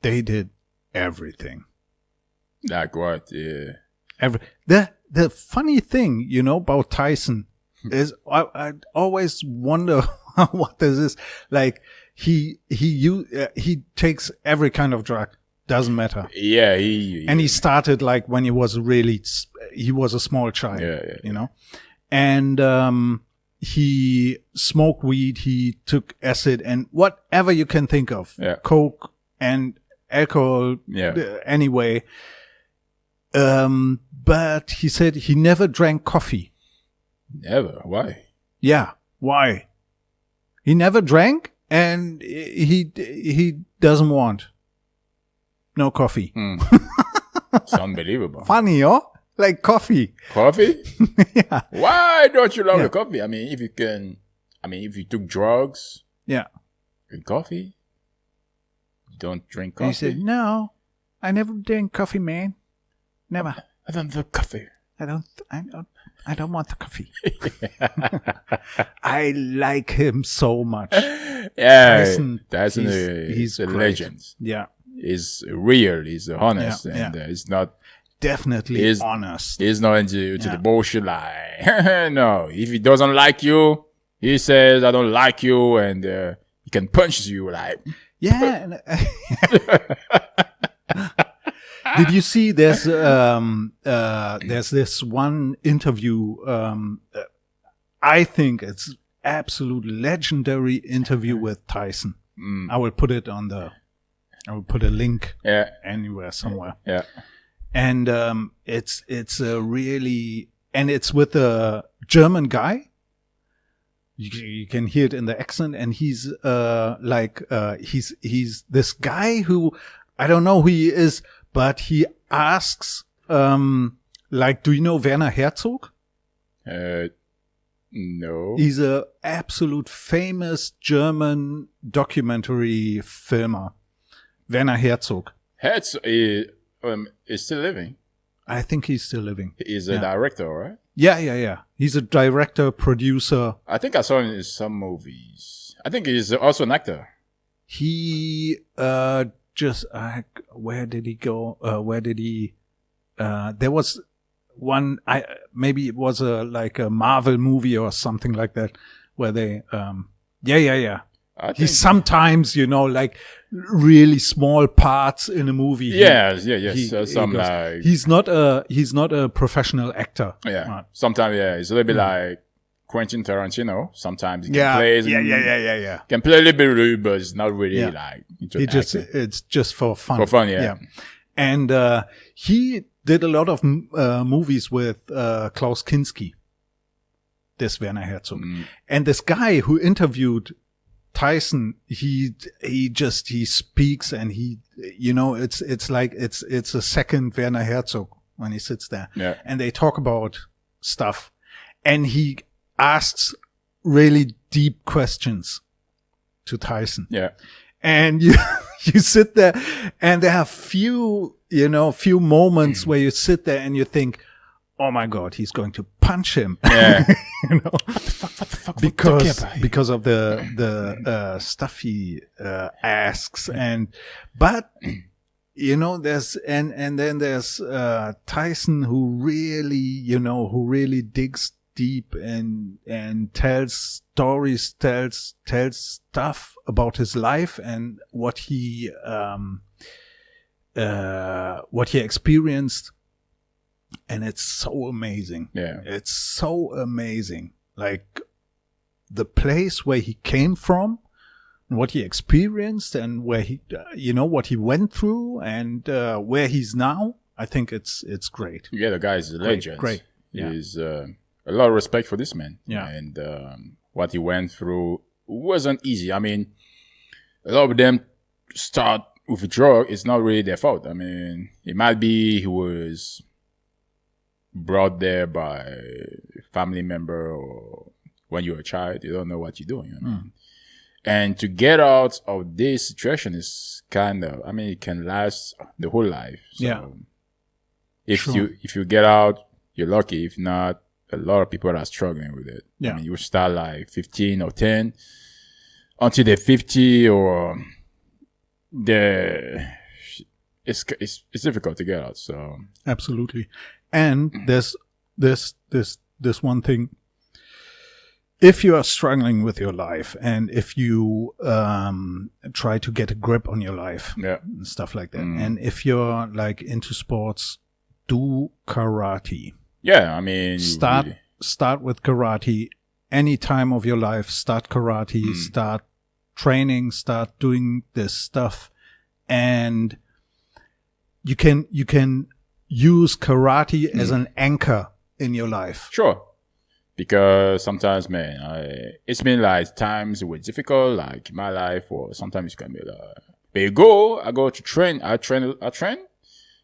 they did everything. Like what? Yeah. The funny thing, about Tyson is I always wonder what this is. Like he takes every kind of drug. Doesn't matter. Yeah, and he started like when he was a small child. Yeah. And he smoked weed. He took acid and whatever you can think of. Yeah. Coke and alcohol. Yeah. Anyway. But he said he never drank coffee. Never? Why? Yeah. Why? He never drank and he doesn't want no coffee. It's unbelievable. Funny, huh? Like coffee. Coffee? Yeah. Why don't you love the coffee? I mean, if you took drugs. Yeah. Drink coffee? You don't drink coffee? And he said, no, I never drink coffee, man. Never. I don't drink coffee. I don't want the coffee. I like him so much. Yeah, Tyson he's a great. Legend. Yeah. He's real, he's honest, and he's not... Definitely honest. He's not into the bullshit like... No, if he doesn't like you, he says, I don't like you, and he can punch you like... Yeah. Did you see there's this one interview, I think it's absolute legendary interview with Tyson. I will put it I will put a link anywhere, somewhere. Yeah. And it's a really, and it's with a German guy. You can hear it in the accent, and he's he's this guy who, I don't know who he is, but he asks, do you know Werner Herzog? No. He's a absolute famous German documentary filmer. Werner Herzog. Herzog is still living. I think he's still living. He's a director, right? Yeah. He's a director, producer. I think I saw him in some movies. I think he's also an actor. He where did he go? There was one, maybe it was a Marvel movie or something like that, where they, He's sometimes, really small parts in a movie. Yes. He's not a professional actor. Yeah. Sometimes, it's a little bit like Quentin Tarantino. Sometimes he can play. Can play a little bit rude, but it's not really it's just for fun. For fun, yeah. And he did a lot of movies with Klaus Kinski. This Werner Herzog. And this guy who interviewed Tyson, he speaks and it's like it's a second Werner Herzog when he sits there. Yeah. And they talk about stuff. And he asks really deep questions to Tyson. Yeah. And you sit there and there are few moments where you sit there and you think, oh my God, he's going to punch him. Yeah. What the fuck? Because of the stuff he asks. But there's and then there's Tyson who really digs deep and tells stories, tells stuff about his life and what he experienced. And it's so amazing. Yeah. It's so amazing. Like the place where he came from, what he experienced and where he, what he went through and where he's now. I think it's great. Yeah, the guy is a legend. Great. Yeah. He's a lot of respect for this man. Yeah. And what he went through wasn't easy. I mean, a lot of them start with a drug. It's not really their fault. I mean, it might be he was brought there by a family member, or when you're a child, you don't know what you're doing. I mean. And to get out of this situation is it can last the whole life. So if you get out, you're lucky. If not, a lot of people are struggling with it. Yeah. I mean, you start like 15 or 10 until they're 50 or they're it's difficult to get out. So absolutely. And there's this one thing. If you are struggling with your life, and if you try to get a grip on your life, and stuff like that, and if you're like into sports, do karate. Yeah, I mean, start with karate. Any time of your life, start karate. Start training. Start doing this stuff, and you can use karate as an anchor in your life. Sure. Because sometimes, man, it's been like times it was difficult, like in my life, or sometimes it can be like, but I go to train, I train.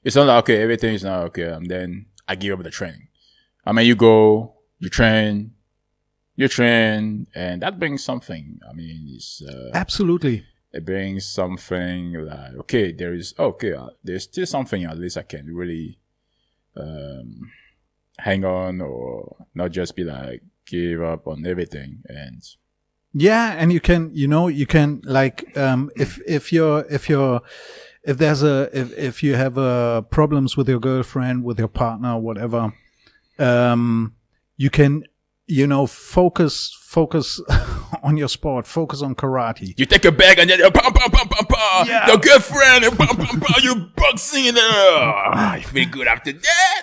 It's not like, okay, everything is not okay, and then I give up the training. I mean, you go, you train, and that brings something. I mean, it's, absolutely. It brings something like, okay, there's still something at least I can really, hang on, or not just be like give up on everything. And and you can like if you have problems with your girlfriend, with your partner, whatever, you can focus on your sport, focus on karate. You take a bag and then your girlfriend, you boxing, and you feel good after that.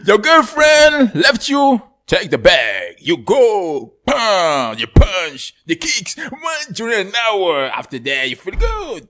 Your girlfriend left you, take the bag, you go, you punch, the kicks, during an hour. After that, you feel good.